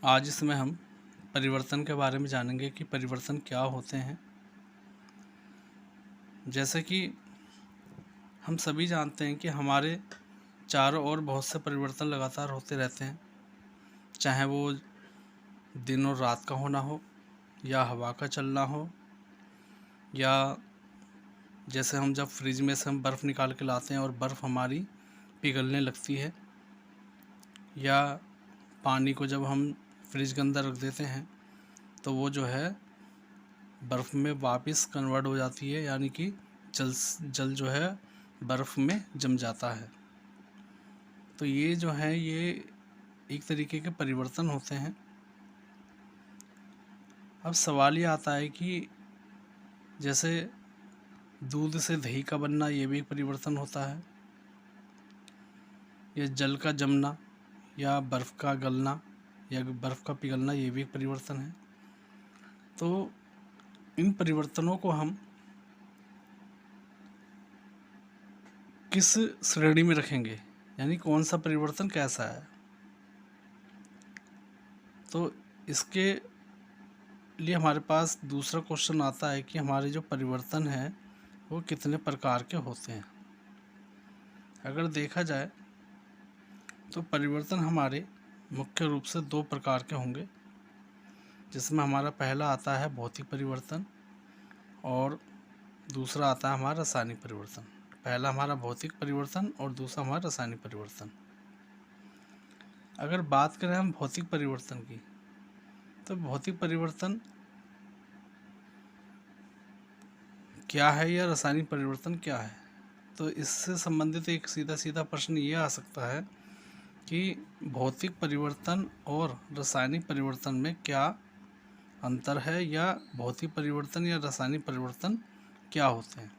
आज इसमें हम परिवर्तन के बारे में जानेंगे कि परिवर्तन क्या होते हैं। जैसे कि हम सभी जानते हैं कि हमारे चारों ओर बहुत से परिवर्तन लगातार होते रहते हैं, चाहे वो दिन और रात का होना हो या हवा का चलना हो, या जैसे हम जब फ्रिज में से हम बर्फ़ निकाल के लाते हैं और बर्फ़ हमारी पिघलने लगती है, या पानी को जब हम फ्रिज के अंदर रख देते हैं तो वो जो है बर्फ़ में वापस कन्वर्ट हो जाती है, यानी कि जल जो है बर्फ़ में जम जाता है। तो ये जो है ये एक तरीके के परिवर्तन होते हैं। अब सवाल ये आता है कि जैसे दूध से दही का बनना, ये भी एक परिवर्तन होता है, या जल का जमना या बर्फ़ का गलना या बर्फ़ का पिघलना, ये भी एक परिवर्तन है। तो इन परिवर्तनों को हम किस श्रेणी में रखेंगे, यानी कौन सा परिवर्तन कैसा है, तो इसके लिए हमारे पास दूसरा क्वेश्चन आता है कि हमारे जो परिवर्तन हैं वो कितने प्रकार के होते हैं। अगर देखा जाए तो परिवर्तन हमारे मुख्य रूप से दो प्रकार के होंगे, जिसमें हमारा पहला आता है भौतिक परिवर्तन और दूसरा आता है हमारा रासायनिक परिवर्तन। पहला हमारा भौतिक परिवर्तन और दूसरा हमारा रासायनिक परिवर्तन। अगर बात करें हम भौतिक परिवर्तन की, तो भौतिक परिवर्तन क्या है या रासायनिक परिवर्तन क्या है, तो इससे संबंधित एक सीधा सीधा प्रश्न ये आ सकता है कि भौतिक परिवर्तन और रासायनिक परिवर्तन में क्या अंतर है, या भौतिक परिवर्तन या रासायनिक परिवर्तन क्या होते हैं।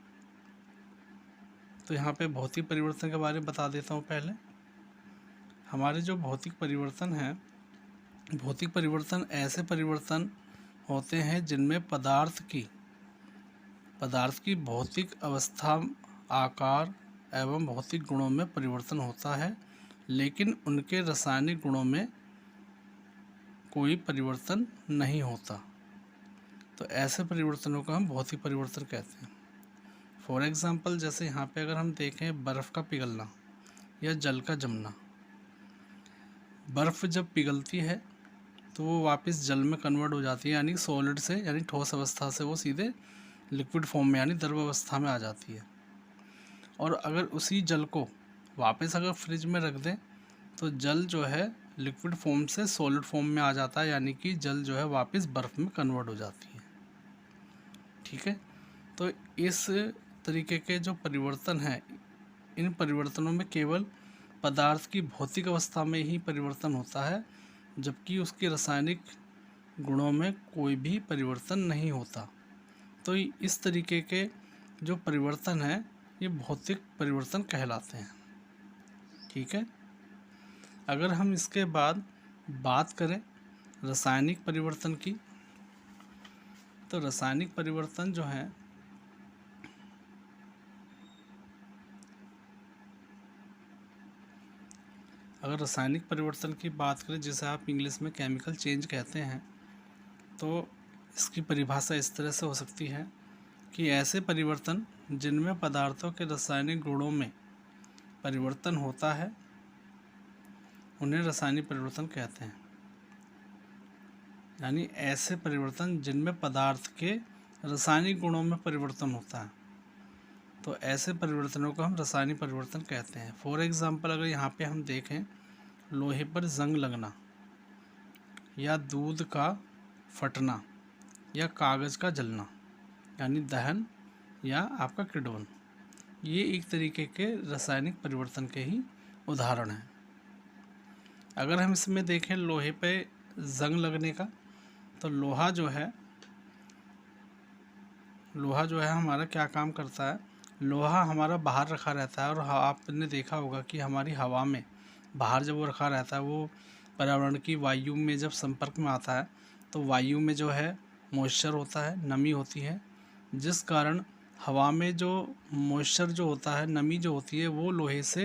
तो यहाँ पे भौतिक परिवर्तन के बारे में बता देता हूँ। पहले हमारे जो भौतिक परिवर्तन हैं, भौतिक परिवर्तन ऐसे परिवर्तन होते हैं जिनमें पदार्थ की भौतिक अवस्था, आकार एवं भौतिक गुणों में परिवर्तन होता है, लेकिन उनके रासायनिक गुणों में कोई परिवर्तन नहीं होता। तो ऐसे परिवर्तनों को हम भौतिक परिवर्तन कहते हैं। फॉर एग्ज़ाम्पल, जैसे यहाँ पे अगर हम देखें बर्फ़ का पिघलना या जल का जमना। बर्फ़ जब पिघलती है तो वो वापस जल में कन्वर्ट हो जाती है, यानी सॉलिड से, यानी ठोस अवस्था से वो सीधे लिक्विड फॉर्म में यानी द्रव अवस्था में आ जाती है। और अगर उसी जल को वापस अगर फ्रिज में रख दें तो जल जो है लिक्विड फॉर्म से सॉलिड फॉर्म में आ जाता है, यानी कि जल जो है वापस बर्फ़ में कन्वर्ट हो जाती है। ठीक है, तो इस तरीके के जो परिवर्तन हैं, इन परिवर्तनों में केवल पदार्थ की भौतिक अवस्था में ही परिवर्तन होता है, जबकि उसके रासायनिक गुणों में कोई भी परिवर्तन नहीं होता। तो इस तरीके के जो परिवर्तन हैं ये भौतिक परिवर्तन कहलाते हैं। ठीक है, अगर हम इसके बाद बात करें रासायनिक परिवर्तन की, तो रासायनिक परिवर्तन जो है अगर रासायनिक परिवर्तन की बात करें, जिसे आप इंग्लिश में केमिकल चेंज कहते हैं, तो इसकी परिभाषा इस तरह से हो सकती है कि ऐसे परिवर्तन जिनमें पदार्थों के रासायनिक गुणों में परिवर्तन होता है उन्हें रासायनिक परिवर्तन कहते हैं। यानी ऐसे परिवर्तन जिनमें पदार्थ के रासायनिक गुणों में परिवर्तन होता है, तो ऐसे परिवर्तनों को हम रासायनिक परिवर्तन कहते हैं। फॉर एग्ज़ाम्पल, अगर यहाँ पे हम देखें लोहे पर जंग लगना, या दूध का फटना, या कागज़ का जलना, यानी दहन या आपका किण्वन, ये एक तरीके के रासायनिक परिवर्तन के ही उदाहरण हैं। अगर हम इसमें देखें लोहे पे जंग लगने का, तो लोहा जो है हमारा क्या काम करता है, लोहा हमारा बाहर रखा रहता है, और आपने देखा होगा कि हमारी हवा में बाहर जब वो रखा रहता है, वो पर्यावरण की वायु में जब संपर्क में आता है तो वायु में जो है मॉइस्चर होता है, नमी होती है, जिस कारण हवा में जो मॉइस्चर जो होता है, नमी जो होती है, वो लोहे से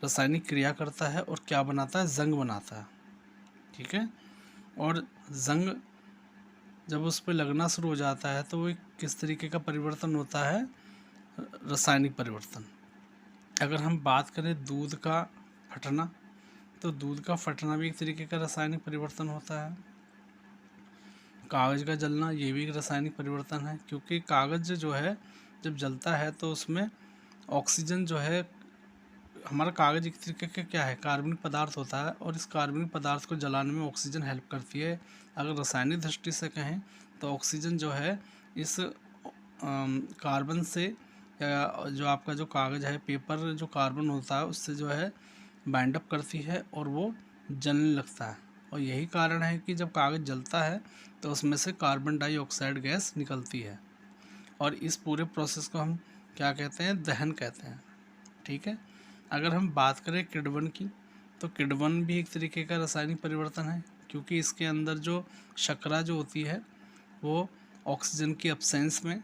रासायनिक क्रिया करता है और क्या बनाता है, जंग बनाता है। ठीक है। और जंग जब उस पर लगना शुरू हो जाता है तो वो किस तरीके का परिवर्तन होता है, रासायनिक परिवर्तन। अगर हम बात करें दूध का फटना, तो दूध का फटना भी एक तरीके का रासायनिक परिवर्तन होता है। कागज़ का जलना, ये भी एक रासायनिक परिवर्तन है, क्योंकि कागज़ जो है जब जलता है तो उसमें ऑक्सीजन जो है, हमारा कागज़ एक तरीके का क्या है, कार्बनिक पदार्थ होता है, और इस कार्बनिक पदार्थ को जलाने में ऑक्सीजन हेल्प करती है। अगर रासायनिक दृष्टि से कहें तो ऑक्सीजन जो है इस कार्बन से, या जो आपका जो कागज़ है, पेपर जो कार्बन होता है उससे जो है बाइंड अप करती है और वो जलने लगता है। और यही कारण है कि जब कागज़ जलता है तो उसमें से कार्बन डाइऑक्साइड गैस निकलती है, और इस पूरे प्रोसेस को हम क्या कहते हैं, दहन कहते हैं। ठीक है। अगर हम बात करें किण्वन की, तो किण्वन भी एक तरीके का रासायनिक परिवर्तन है, क्योंकि इसके अंदर जो शर्करा जो होती है वो ऑक्सीजन की अब्सेंस में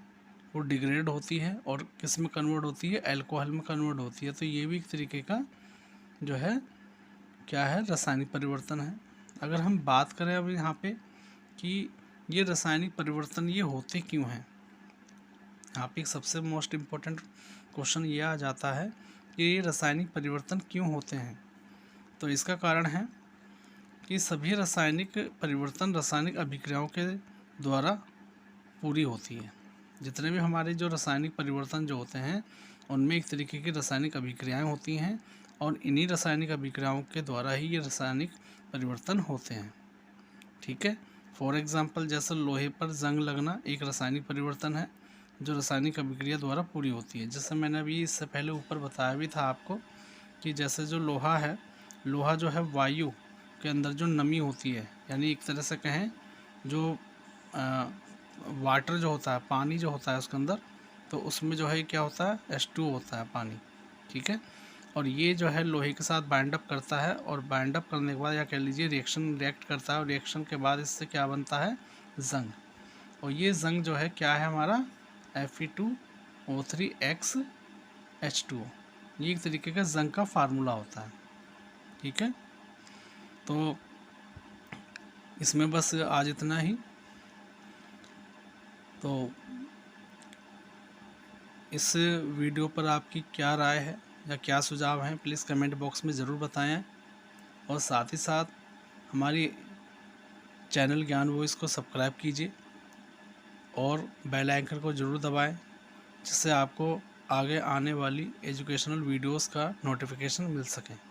वो डिग्रेड होती है और किस में कन्वर्ट होती है, अल्कोहल में कन्वर्ट होती है। तो ये भी एक तरीके का जो है क्या है, रासायनिक परिवर्तन है। अगर हम बात करें अब यहाँ पे कि ये रासायनिक परिवर्तन ये होते क्यों हैं, यहाँ पे एक सबसे मोस्ट इम्पोर्टेंट क्वेश्चन ये आ जाता है कि ये रासायनिक परिवर्तन क्यों होते हैं। तो इसका कारण है कि सभी रासायनिक परिवर्तन रासायनिक अभिक्रियाओं के द्वारा पूरी होती है। जितने भी हमारे जो रासायनिक परिवर्तन जो होते हैं उनमें एक तरीके की रासायनिक अभिक्रियाएं होती हैं, और इन्हीं रासायनिक अभिक्रियाओं के द्वारा ही ये रासायनिक परिवर्तन होते हैं। ठीक है। फॉर एग्जांपल, जैसे लोहे पर जंग लगना एक रासायनिक परिवर्तन है जो रासायनिक अभिक्रिया द्वारा पूरी होती है। जैसे मैंने अभी इससे पहले ऊपर बताया भी था आपको कि जैसे जो लोहा है, लोहा जो है वायु के अंदर जो नमी होती है, यानी एक तरह से कहें जो वाटर जो होता है, पानी जो होता है उसके अंदर, तो उसमें जो है क्या होता है, H2O होता है पानी। ठीक है। और ये जो है लोहे के साथ बाइंड अप करता है, और बाइंड अप करने के बाद या कह लीजिए रिएक्ट करता है, और रिएक्शन के बाद इससे क्या बनता है, जंग। और ये जंग जो है क्या है हमारा, Fe2O3H2O। ये एक तरीके का जंग का फार्मूला होता है। ठीक है। तो इसमें बस आज इतना ही। तो इस वीडियो पर आपकी क्या राय है या क्या सुझाव हैं, प्लीज़ कमेंट बॉक्स में ज़रूर बताएं, और साथ ही साथ हमारी चैनल ज्ञान वॉइस को सब्सक्राइब कीजिए और बेल आइकन को ज़रूर दबाएं, जिससे आपको आगे आने वाली एजुकेशनल वीडियोस का नोटिफिकेशन मिल सके।